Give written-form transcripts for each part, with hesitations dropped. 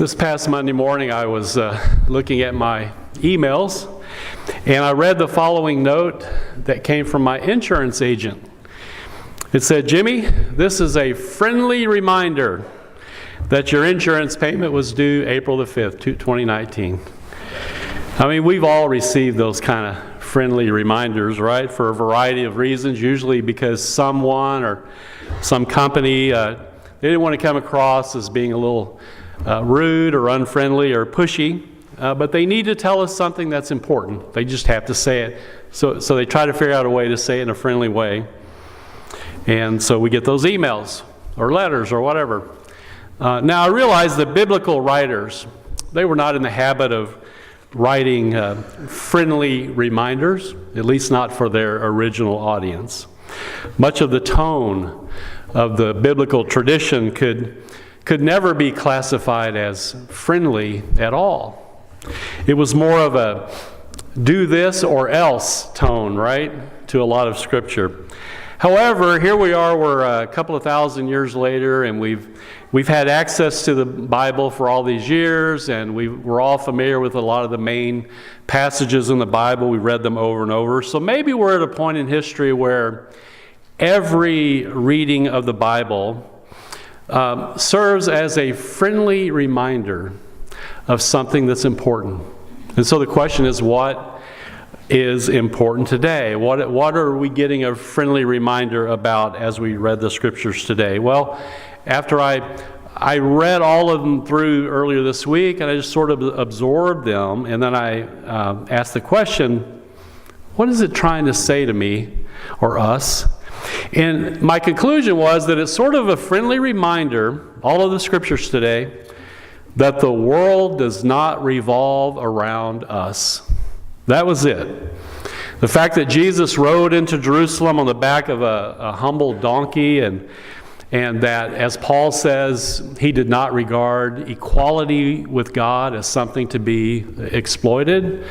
This past Monday morning, I was looking at my emails, and I read the following note that came from my insurance agent. It said, "Jimmy, this is a friendly reminder that your insurance payment was due April the 5th, 2019. I mean, we've all received those kind of friendly reminders, right, for a variety of reasons, usually because someone or some company, they didn't want to come across as being a little rude or unfriendly or pushy, but they need to tell us something that's important. They just have to say it. So they try to figure out a way to say it in a friendly way. And so we get those emails or letters or whatever. Now I realize that biblical writers, they were not in the habit of writing friendly reminders, at least not for their original audience. Much of the tone of the biblical tradition could never be classified as friendly at all. It was more of a do this or else tone, right, to a lot of Scripture. However, here we are, we're a couple of thousand years later, and we've had access to the Bible for all these years, and we're all familiar with a lot of the main passages in the Bible. We read them over and over. So maybe we're at a point in history where every reading of the Bible serves as a friendly reminder of something that's important. And so the question is, what is important today? What are we getting a friendly reminder about as we read the Scriptures today? Well, after I read all of them through earlier this week, and I just sort of absorbed them, and then I asked the question, what is it trying to say to me or us? And my conclusion was that it's sort of a friendly reminder, all of the Scriptures today, that the world does not revolve around us. That was it. The fact that Jesus rode into Jerusalem on the back of a humble donkey, and that, as Paul says, he did not regard equality with God as something to be exploited.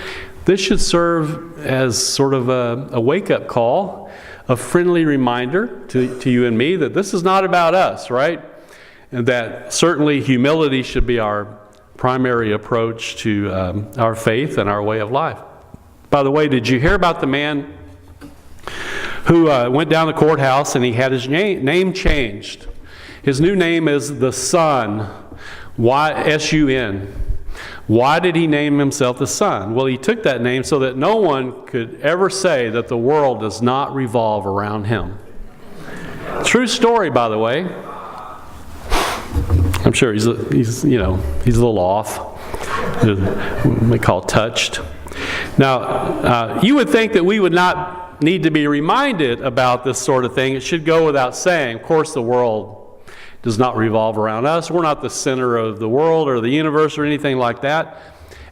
This should serve as sort of a wake-up call, a friendly reminder to you and me that this is not about us, right? And that certainly humility should be our primary approach to our faith and our way of life. By the way, did you hear about the man who went down the courthouse and he had his name changed? His new name is the Son, S-U-N. Why did he name himself the Son? Well, he took that name so that no one could ever say that the world does not revolve around him. True story, by the way. I'm sure he's a little off. We call touched. Now, you would think that we would not need to be reminded about this sort of thing. It should go without saying. Of course, the world does not revolve around us. We're not the center of the world or the universe or anything like that.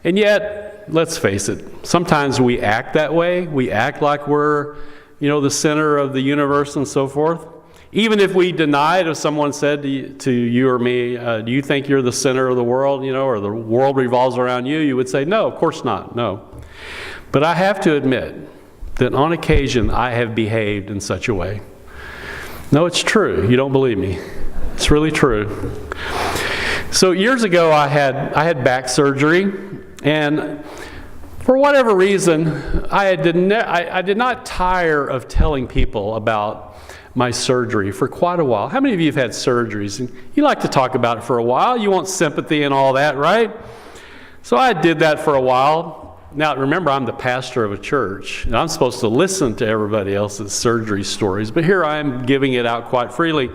And yet, let's face it, sometimes we act that way. We act like we're, the center of the universe and so forth. Even if we denied, if someone said to you or me, do you think you're the center of the world, or the world revolves around you, you would say, no, of course not, no. But I have to admit that on occasion I have behaved in such a way. No, it's true. You don't believe me. It's really true. So years ago I had back surgery, and for whatever reason I did not tire of telling people about my surgery for quite a while. How many of you have had surgeries? And you like to talk about it for a while. You want sympathy and all that, right? So I did that for a while. Now, remember, I'm the pastor of a church, and I'm supposed to listen to everybody else's surgery stories, but here I am giving it out quite freely.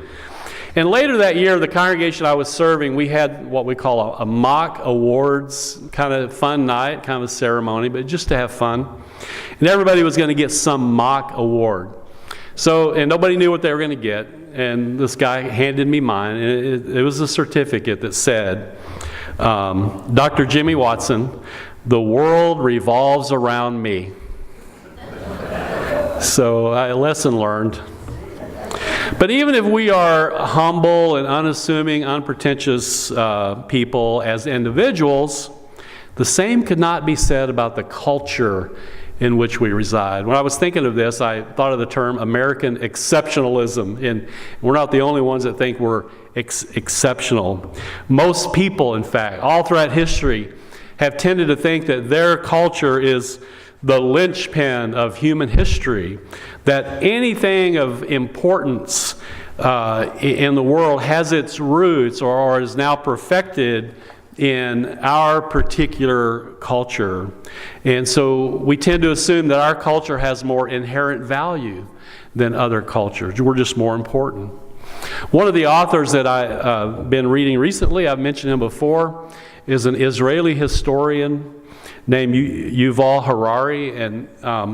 And later that year, the congregation I was serving, we had what we call a mock awards kind of fun night, kind of a ceremony, but just to have fun. And everybody was going to get some mock award. So, and nobody knew what they were going to get, and this guy handed me mine, and it was a certificate that said, Dr. Jimmy Watson, the world revolves around me. So, a lesson learned. But even if we are humble and unassuming, unpretentious people as individuals, the same could not be said about the culture in which we reside. When I was thinking of this, I thought of the term American exceptionalism, and we're not the only ones that think we're exceptional. Most people, in fact, all throughout history, have tended to think that their culture is the linchpin of human history, that anything of importance in the world has its roots or is now perfected in our particular culture. And so we tend to assume that our culture has more inherent value than other cultures. We're just more important. One of the authors that I've been reading recently, I've mentioned him before, is an Israeli historian named Yuval Harari. And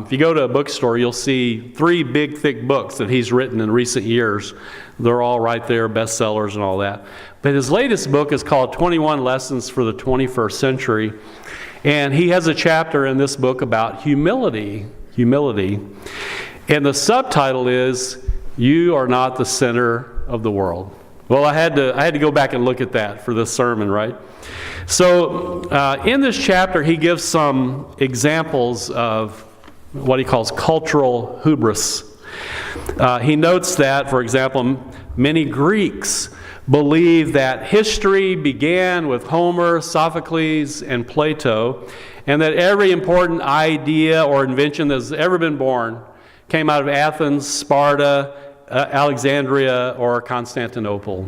if you go to a bookstore, you'll see 3 big, thick books that he's written in recent years. They're all right there, bestsellers and all that. But his latest book is called 21 Lessons for the 21st Century. And he has a chapter in this book about humility. And the subtitle is, "You Are Not the Center of the World." Well, I had to go back and look at that for this sermon, right? So in this chapter, he gives some examples of what he calls cultural hubris. He notes that, for example, many Greeks believe that history began with Homer, Sophocles, and Plato, and that every important idea or invention that's ever been born came out of Athens, Sparta, Alexandria, or Constantinople.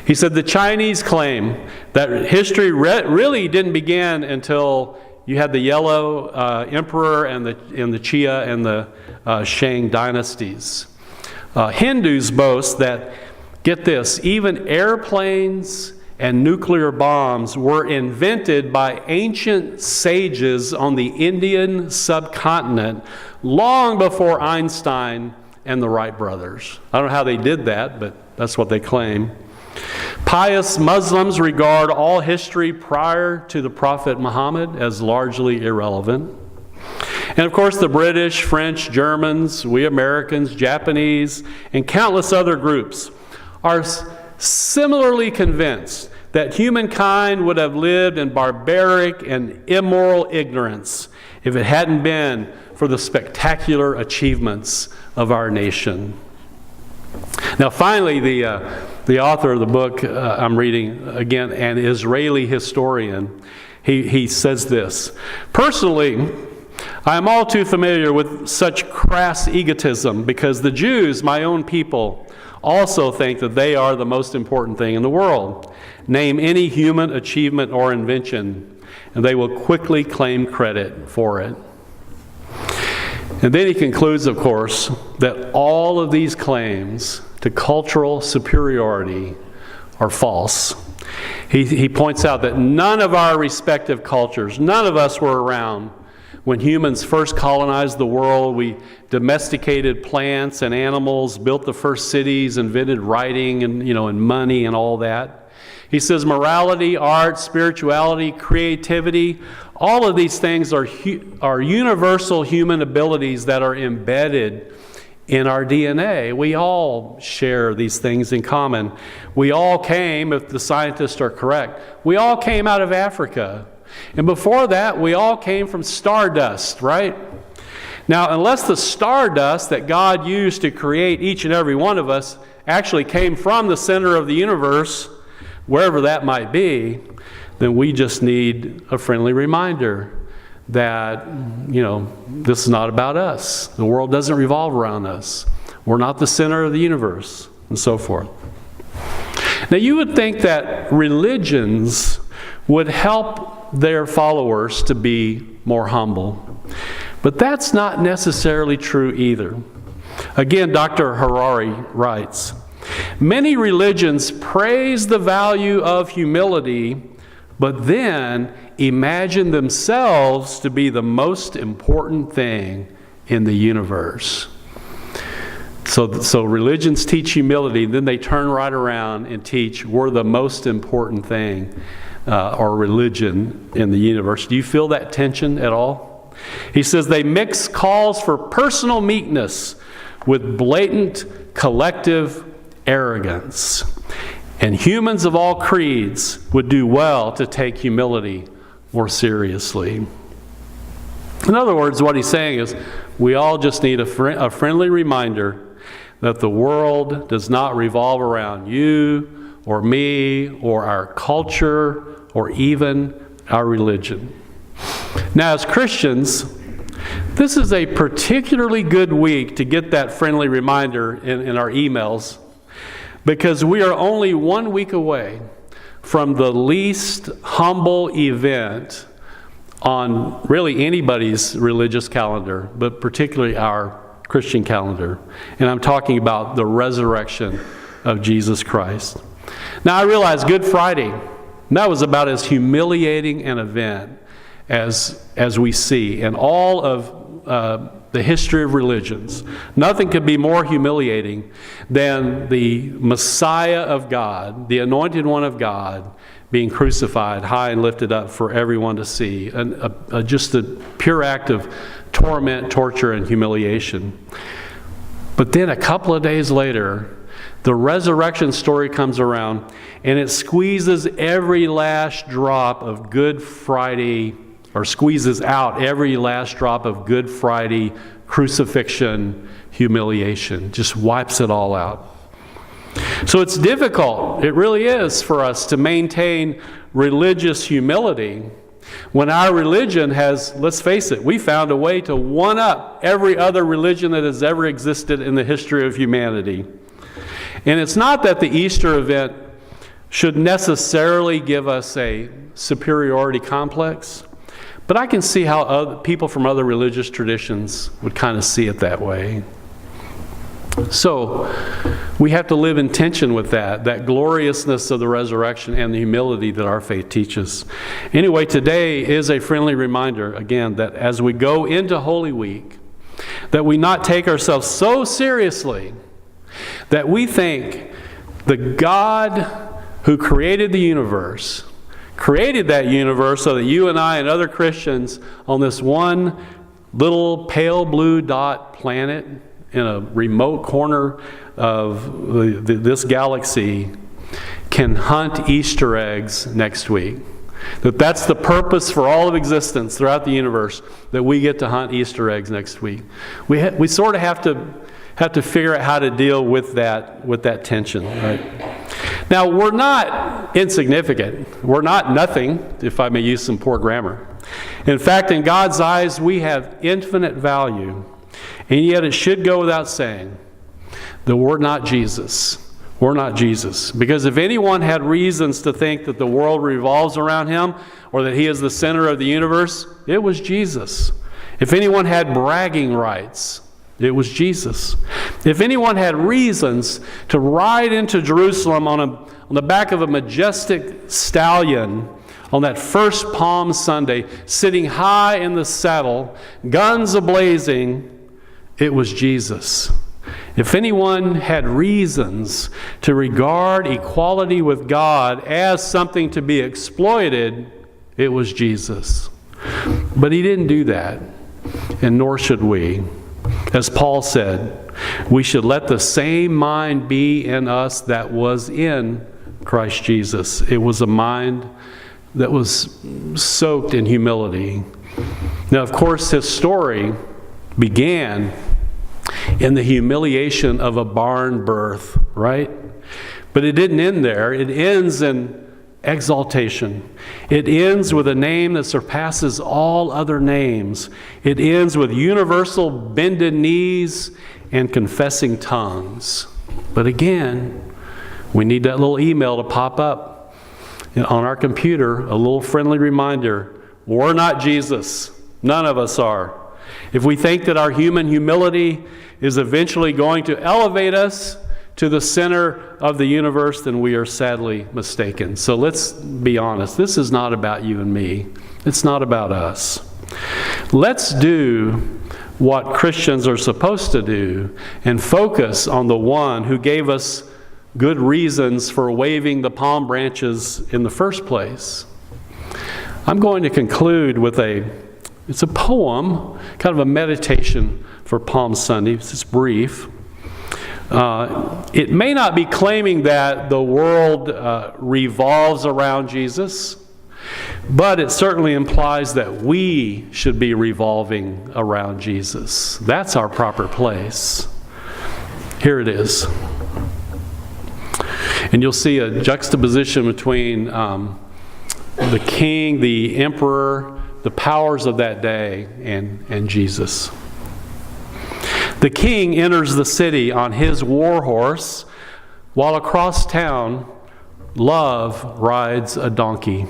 He said the Chinese claim that history really didn't begin until you had the Yellow Emperor and the Xia and the Shang dynasties. Hindus boast that, get this, even airplanes and nuclear bombs were invented by ancient sages on the Indian subcontinent long before Einstein and the Wright brothers. I don't know how they did that, but that's what they claim. Pious Muslims regard all history prior to the Prophet Muhammad as largely irrelevant. And of course, the British, French, Germans, we Americans, Japanese, and countless other groups are similarly convinced that humankind would have lived in barbaric and immoral ignorance if it hadn't been for the spectacular achievements of our nation. Now, finally, the author of the book I'm reading, again, an Israeli historian, he says this: "Personally, I am all too familiar with such crass egotism because the Jews, my own people, also think that they are the most important thing in the world. Name any human achievement or invention, and they will quickly claim credit for it." And then he concludes, of course, that all of these claims to cultural superiority are false. He points out that none of our respective cultures, none of us were around when humans first colonized the world. We domesticated plants and animals, built the first cities, invented writing and money and all that. He says morality, art, spirituality, creativity, all of these things are universal human abilities that are embedded in our DNA. We all share these things in common. We all came, if the scientists are correct, we all came out of Africa. And before that, we all came from stardust, right? Now, unless the stardust that God used to create each and every one of us actually came from the center of the universe, wherever that might be, then we just need a friendly reminder that, this is not about us. The world doesn't revolve around us. We're not the center of the universe, and so forth. Now, you would think that religions would help their followers to be more humble. But that's not necessarily true either. Again, Dr. Harari writes, "Many religions praise the value of humility, but then imagine themselves to be the most important thing in the universe." So religions teach humility, then they turn right around and teach we're the most important thing or religion in the universe. Do you feel that tension at all? He says they mix calls for personal meekness with blatant collective arrogance. And humans of all creeds would do well to take humility more seriously. In other words, what he's saying is we all just need a friendly reminder that the world does not revolve around you or me or our culture or even our religion. Now, as Christians, this is a particularly good week to get that friendly reminder in our emails, because we are only 1 week away from the least humble event on really anybody's religious calendar, but particularly our Christian calendar. And I'm talking about the resurrection of Jesus Christ. Now, I realize Good Friday, that was about as humiliating an event as we see in all of the history of religions. Nothing could be more humiliating than the Messiah of God, the Anointed One of God, being crucified high and lifted up for everyone to see. Just a pure act of torment, torture, and humiliation. But then a couple of days later, the resurrection story comes around, and it squeezes every last drop of Good Friday, or squeezes out every last drop of Good Friday crucifixion, humiliation, just wipes it all out. So it's difficult, it really is, for us to maintain religious humility when our religion has, let's face it, we found a way to one-up every other religion that has ever existed in the history of humanity. And it's not that the Easter event should necessarily give us a superiority complex, but I can see how other people from other religious traditions would kind of see it that way. So we have to live in tension with that gloriousness of the resurrection and the humility that our faith teaches. Anyway, today is a friendly reminder, again, that as we go into Holy Week, that we not take ourselves so seriously that we think the God who created the universe, created that universe so that you and I and other Christians on this one little pale blue dot planet in a remote corner of this galaxy can hunt Easter eggs next week. That's the purpose for all of existence throughout the universe, that we get to hunt Easter eggs next week. We sort of have to figure out how to deal with that tension, right? Now, we're not insignificant. We're not nothing, if I may use some poor grammar. In fact, in God's eyes, we have infinite value. And yet it should go without saying that we're not Jesus. We're not Jesus. Because if anyone had reasons to think that the world revolves around him or that he is the center of the universe, it was Jesus. If anyone had bragging rights, it was Jesus. If anyone had reasons to ride into Jerusalem on the back of a majestic stallion on that first Palm Sunday, sitting high in the saddle, guns a-blazing, it was Jesus. If anyone had reasons to regard equality with God as something to be exploited, it was Jesus. But he didn't do that, and nor should we. As Paul said, we should let the same mind be in us that was in Christ Jesus. It was a mind that was soaked in humility. Now, of course, his story began in the humiliation of a barn birth, right? But it didn't end there. It ends in exaltation. It ends with a name that surpasses all other names. It ends with universal bended knees and confessing tongues. But again, we need that little email to pop up on our computer, a little friendly reminder. We're not Jesus. None of us are. If we think that our human humility is eventually going to elevate us to the center of the universe, then we are sadly mistaken. So let's be honest. This is not about you and me. It's not about us. Let's do what Christians are supposed to do and focus on the one who gave us good reasons for waving the palm branches in the first place. I'm going to conclude with it's a poem, kind of a meditation for Palm Sunday. It's brief. It may not be claiming that the world revolves around Jesus. But it certainly implies that we should be revolving around Jesus. That's our proper place. Here it is. And you'll see a juxtaposition between the king, the emperor, the powers of that day, and Jesus. The king enters the city on his war horse, while across town, love rides a donkey.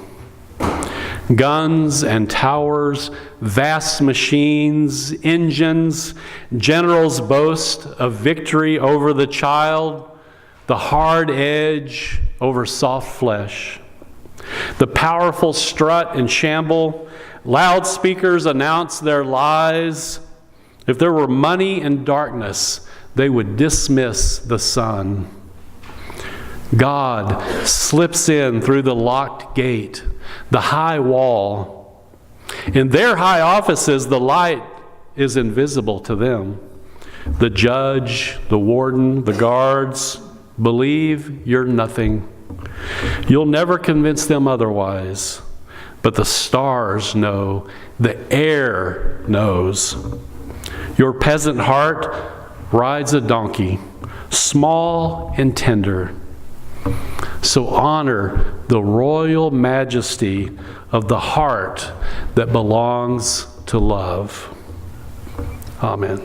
Guns and towers, vast machines, engines, generals boast of victory over the child, the hard edge over soft flesh. The powerful strut and shamble, loudspeakers announce their lies. If there were money and darkness, they would dismiss the sun. God slips in through the locked gate, the high wall. In their high offices, the light is invisible to them. The judge, the warden, the guards believe you're nothing. You'll never convince them otherwise. But the stars know, the air knows. Your peasant heart rides a donkey, small and tender. So honor the royal majesty of the heart that belongs to love. Amen.